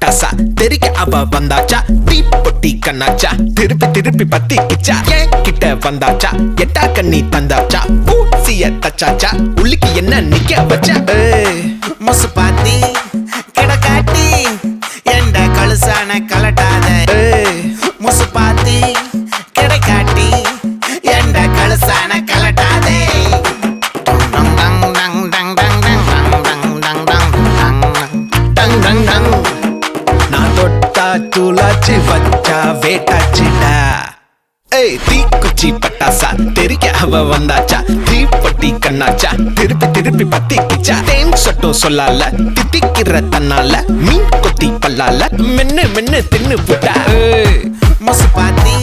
பட்டாசா தெரிக்க அவ வந்தாச்சா தீ பொட்டி கண்ணாச்சா திருப்பி பத்தி கிச்சா ஏன் கிட்ட வந்தாச்சா எட்டா கண்ணி தந்தாச்சா பூசிய தச்சாச்சா உள்ளுக்கு என்ன நிக்க வச்சா முசு பாத்தி கிடக்காட்டி எந்த கழுசான கலட்டாத முசு பாத்தி கிடக்காட்டி எந்த கழுசான கலட்டாதே நான் தொட்டா துளாச்சி வச்சா வேட்டாச்சிடா தீ குச்சி பட்டாசா தெரிக்க அவ வந்தாச்சா தீ பொட்டி கண்ணாச்சா திருப்பி பத்தி கிச்சா தேன் சொட்டும் சொல்லால தித்திக்கிற தன்னால மீன் கொத்தி பல்லால மென்னு தின்னு புட்டா முசு பாத்தி